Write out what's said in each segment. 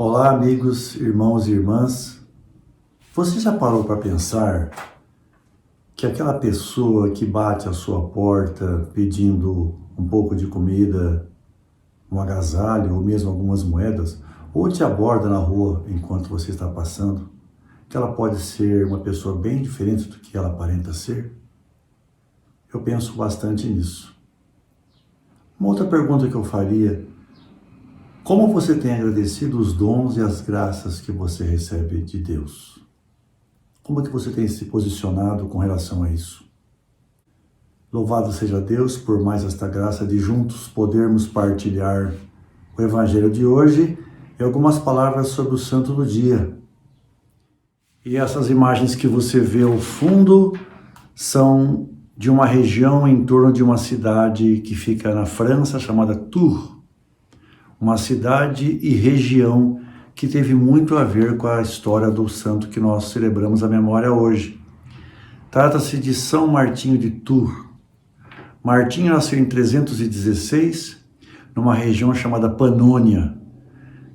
Olá, amigos, irmãos e irmãs. Você já parou para pensar que aquela pessoa que bate à sua porta pedindo um pouco de comida, um agasalho ou mesmo algumas moedas, ou te aborda na rua enquanto você está passando, que ela pode ser uma pessoa bem diferente do que ela aparenta ser? Eu penso bastante nisso. Uma outra pergunta que eu faria: como você tem agradecido os dons e as graças que você recebe de Deus? Como é que você tem se posicionado com relação a isso? Louvado seja Deus por mais esta graça de juntos podermos partilhar o Evangelho de hoje e algumas palavras sobre o Santo do Dia. E essas imagens que você vê ao fundo são de uma região em torno de uma cidade que fica na França, chamada Tours. Uma cidade e região que teve muito a ver com a história do santo que nós celebramos a memória hoje. Trata-se de São Martinho de Tours. Martinho nasceu em 316, numa região chamada Panônia,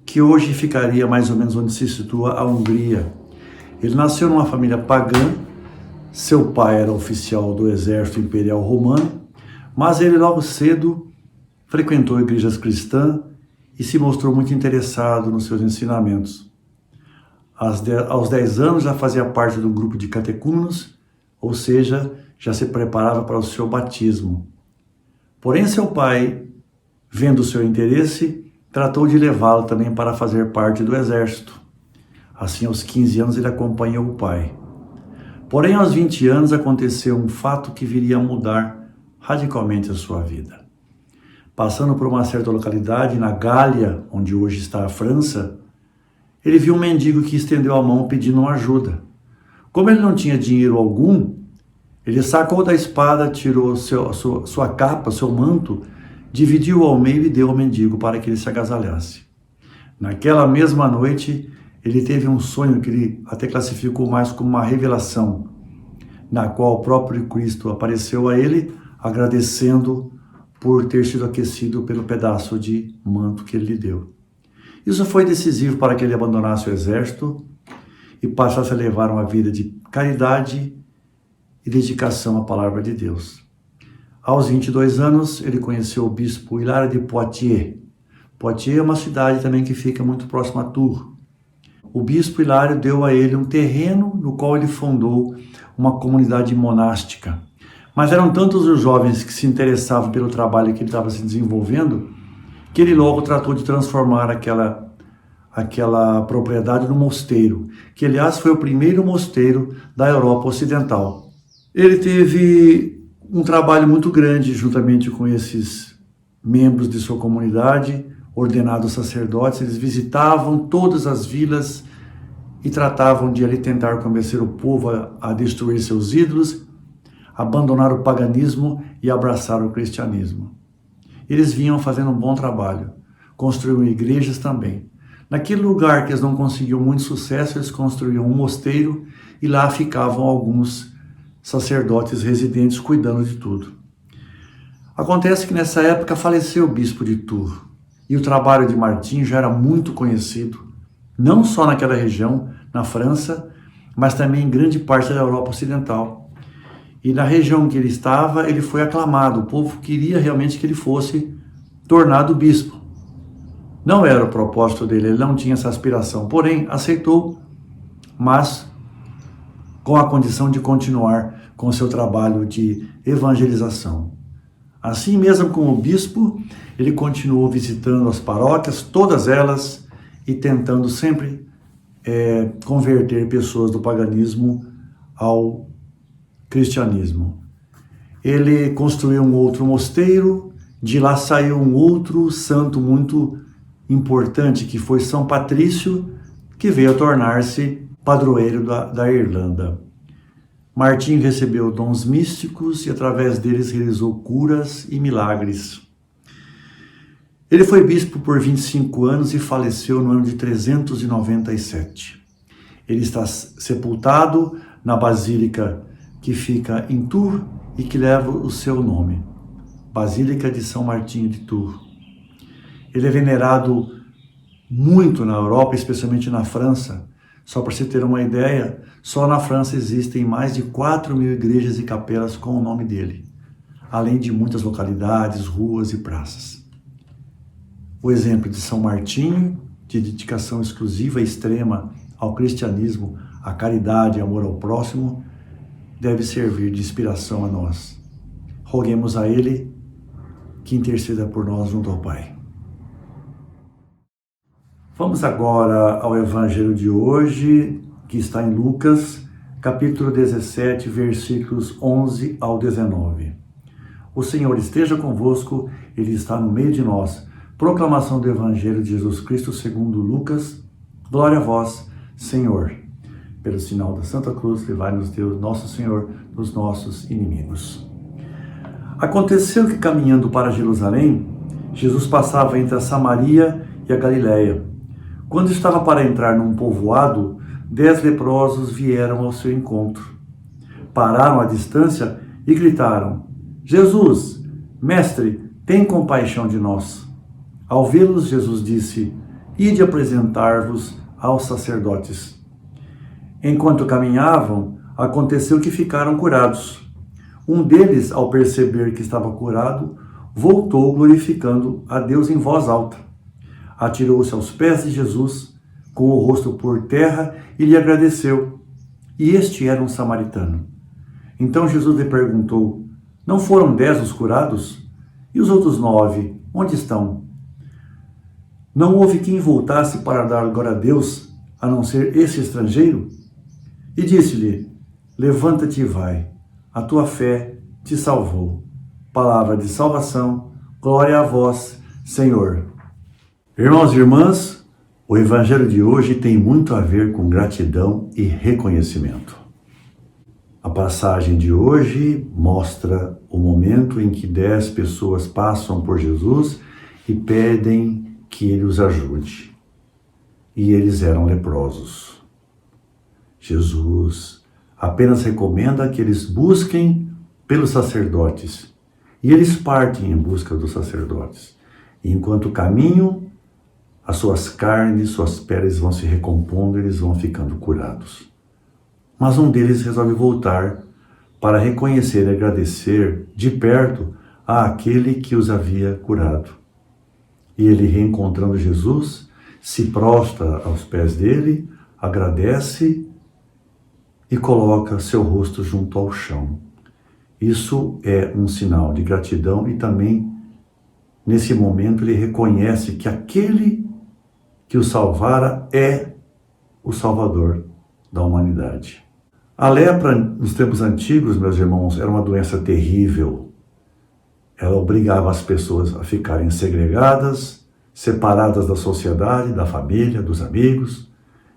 que hoje ficaria mais ou menos onde se situa a Hungria. Ele nasceu numa família pagã, seu pai era oficial do exército imperial romano, mas ele logo cedo frequentou igrejas cristãs e se mostrou muito interessado nos seus ensinamentos. Aos 10 anos já fazia parte do grupo de catecúmenos, ou seja, já se preparava para o seu batismo. Porém, seu pai, vendo o seu interesse, tratou de levá-lo também para fazer parte do exército. Assim, aos 15 anos, ele acompanhou o pai. Porém, aos 20 anos, aconteceu um fato que viria a mudar radicalmente a sua vida. Passando por uma certa localidade na Gália, onde hoje está a França, ele viu um mendigo que estendeu a mão pedindo uma ajuda. Como ele não tinha dinheiro algum, ele sacou da espada, tirou sua capa, seu manto, dividiu ao meio e deu ao mendigo para que ele se agasalhasse. Naquela mesma noite, ele teve um sonho que ele até classificou mais como uma revelação, na qual o próprio Cristo apareceu a ele, agradecendo por ter sido aquecido pelo pedaço de manto que ele lhe deu. Isso foi decisivo para que ele abandonasse o exército e passasse a levar uma vida de caridade e dedicação à palavra de Deus. Aos 22 anos, ele conheceu o bispo Hilário de Poitiers. Poitiers é uma cidade também que fica muito próxima a Tours. O bispo Hilário deu a ele um terreno no qual ele fundou uma comunidade monástica. Mas eram tantos os jovens que se interessavam pelo trabalho que ele estava se desenvolvendo, que ele logo tratou de transformar aquela propriedade num mosteiro, que aliás foi o primeiro mosteiro da Europa Ocidental. Ele teve um trabalho muito grande juntamente com esses membros de sua comunidade, ordenados sacerdotes. Eles visitavam todas as vilas e tratavam de ali tentar convencer o povo a destruir seus ídolos, abandonar o paganismo e abraçar o cristianismo. Eles vinham fazendo um bom trabalho, construíam igrejas também. Naquele lugar que eles não conseguiam muito sucesso, eles construíam um mosteiro e lá ficavam alguns sacerdotes residentes cuidando de tudo. Acontece que nessa época faleceu o bispo de Tours e o trabalho de Martinho já era muito conhecido, não só naquela região, na França, mas também em grande parte da Europa Ocidental. E na região que ele estava, ele foi aclamado. O povo queria realmente que ele fosse tornado bispo. Não era o propósito dele, ele não tinha essa aspiração. Porém, aceitou, mas com a condição de continuar com o seu trabalho de evangelização. Assim mesmo como o bispo, ele continuou visitando as paróquias, todas elas, e tentando sempre converter pessoas do paganismo ao cristianismo. Ele construiu um outro mosteiro, de lá saiu um outro santo muito importante, que foi São Patrício, que veio a tornar-se padroeiro da Irlanda. Martinho recebeu dons místicos e através deles realizou curas e milagres. Ele foi bispo por 25 anos e faleceu no ano de 397. Ele está sepultado na Basílica que fica em Tours e que leva o seu nome, Basílica de São Martinho de Tours. Ele é venerado muito na Europa, especialmente na França. Só para você ter uma ideia, só na França existem mais de 4.000 igrejas e capelas com o nome dele, além de muitas localidades, ruas e praças. O exemplo de São Martinho, de dedicação exclusiva e extrema ao cristianismo, à caridade e amor ao próximo, deve servir de inspiração a nós. Roguemos a ele que interceda por nós junto ao Pai. Vamos agora ao Evangelho de hoje, que está em Lucas, capítulo 17, versículos 11 ao 19. O Senhor esteja convosco, Ele está no meio de nós. Proclamação do Evangelho de Jesus Cristo segundo Lucas. Glória a vós, Senhor. Pelo sinal da Santa Cruz, livrai-nos Deus, nosso Senhor, dos nossos inimigos. Aconteceu que, caminhando para Jerusalém, Jesus passava entre a Samaria e a Galiléia. Quando estava para entrar num povoado, 10 leprosos vieram ao seu encontro. Pararam à distância e gritaram: Jesus, mestre, tem compaixão de nós. Ao vê-los, Jesus disse: Ide apresentar-vos aos sacerdotes. Enquanto caminhavam, aconteceu que ficaram curados. Um deles, ao perceber que estava curado, voltou glorificando a Deus em voz alta. Atirou-se aos pés de Jesus, com o rosto por terra, e lhe agradeceu. E este era um samaritano. Então Jesus lhe perguntou: Não foram 10 os curados? E os outros 9, onde estão? Não houve quem voltasse para dar glória a Deus, a não ser esse estrangeiro? E disse-lhe: Levanta-te e vai, a tua fé te salvou. Palavra de salvação, glória a vós, Senhor. Irmãos e irmãs, o Evangelho de hoje tem muito a ver com gratidão e reconhecimento. A passagem de hoje mostra o momento em que 10 pessoas passam por Jesus e pedem que ele os ajude. E eles eram leprosos. Jesus apenas recomenda que eles busquem pelos sacerdotes. E eles partem em busca dos sacerdotes. E enquanto caminham, as suas carnes, suas peles vão se recompondo, eles vão ficando curados. Mas um deles resolve voltar para reconhecer e agradecer de perto àquele que os havia curado. E ele, reencontrando Jesus, se prostra aos pés dele, agradece e coloca seu rosto junto ao chão. Isso é um sinal de gratidão e também, nesse momento, ele reconhece que aquele que o salvara é o Salvador da humanidade. A lepra, nos tempos antigos, meus irmãos, era uma doença terrível. Ela obrigava as pessoas a ficarem segregadas, separadas da sociedade, da família, dos amigos.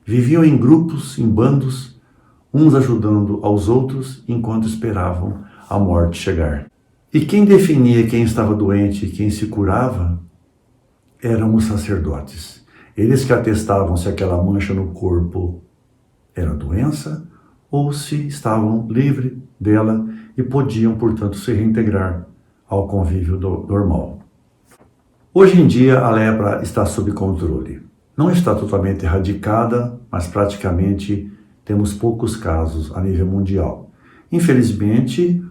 Viviam em grupos, em bandos, uns ajudando aos outros enquanto esperavam a morte chegar. E quem definia quem estava doente e quem se curava eram os sacerdotes. Eles que atestavam se aquela mancha no corpo era doença ou se estavam livres dela e podiam, portanto, se reintegrar ao convívio normal. Hoje em dia, a lepra está sob controle. Não está totalmente erradicada, mas praticamente temos poucos casos a nível mundial. Infelizmente,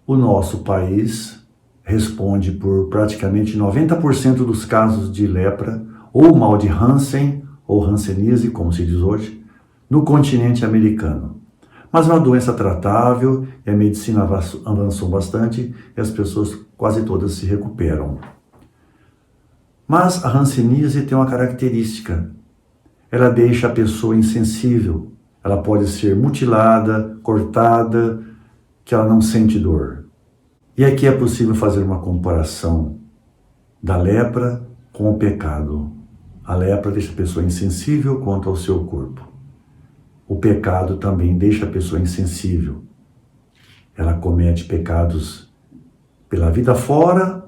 o nosso país responde por praticamente 90% dos casos de lepra ou mal de Hansen, ou hanseníase, como se diz hoje, no continente americano. Mas é uma doença tratável e a medicina avançou bastante e as pessoas quase todas se recuperam. Mas a hanseníase tem uma característica. Ela deixa a pessoa insensível. Ela pode ser mutilada, cortada, que ela não sente dor. E aqui é possível fazer uma comparação da lepra com o pecado. A lepra deixa a pessoa insensível quanto ao seu corpo. O pecado também deixa a pessoa insensível. Ela comete pecados pela vida fora,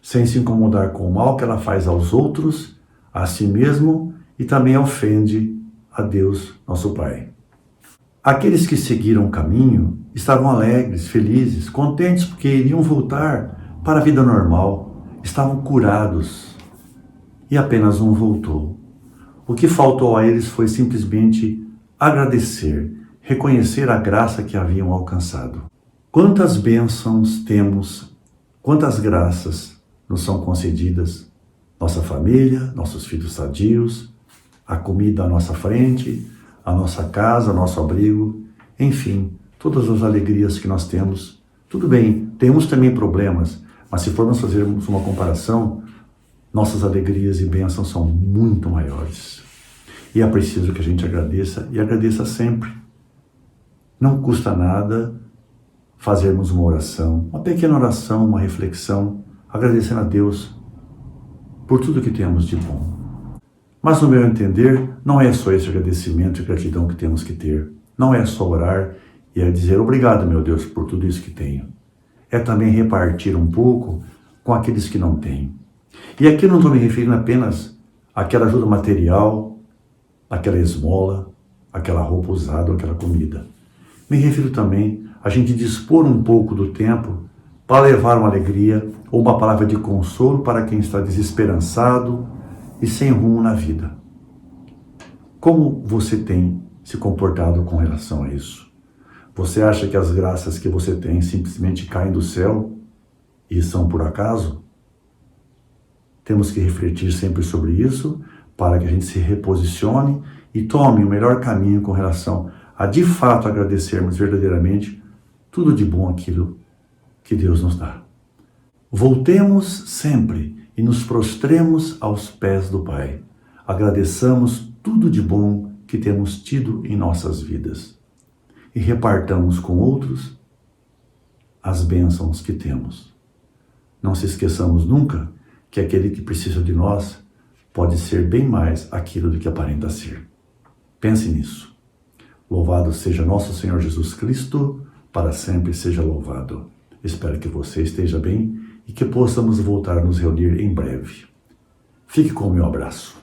sem se incomodar com o mal que ela faz aos outros, a si mesmo, e também ofende a Deus, nosso Pai. Aqueles que seguiram o caminho estavam alegres, felizes, contentes porque iriam voltar para a vida normal, estavam curados. E apenas um voltou. O que faltou a eles foi simplesmente agradecer, reconhecer a graça que haviam alcançado. Quantas bênçãos temos, quantas graças nos são concedidas, nossa família, nossos filhos sadios, a comida à nossa frente, a nossa casa, nosso abrigo, enfim, todas as alegrias que nós temos. Tudo bem, temos também problemas, mas se formos fazermos uma comparação, nossas alegrias e bênçãos são muito maiores. E é preciso que a gente agradeça, e agradeça sempre. Não custa nada fazermos uma oração, uma pequena oração, uma reflexão, agradecendo a Deus por tudo que temos de bom. Mas no meu entender, não é só esse agradecimento e gratidão que temos que ter. Não é só orar e dizer obrigado, meu Deus, por tudo isso que tenho. É também repartir um pouco com aqueles que não têm. E aqui não estou me referindo apenas àquela ajuda material, àquela esmola, àquela roupa usada, àquela comida. Me refiro também a gente dispor um pouco do tempo para levar uma alegria ou uma palavra de consolo para quem está desesperançado e sem rumo na vida. Como você tem se comportado com relação a isso? Você acha que as graças que você tem simplesmente caem do céu e são por acaso? Temos que refletir sempre sobre isso para que a gente se reposicione e tome o melhor caminho com relação a de fato agradecermos verdadeiramente tudo de bom aquilo que Deus nos dá. Voltemos sempre e nos prostremos aos pés do Pai. Agradeçamos tudo de bom que temos tido em nossas vidas e repartamos com outros as bênçãos que temos. Não se esqueçamos nunca que aquele que precisa de nós pode ser bem mais aquilo do que aparenta ser. Pense nisso. Louvado seja nosso Senhor Jesus Cristo, para sempre seja louvado. Espero que você esteja bem e que possamos voltar a nos reunir em breve. Fique com o meu abraço.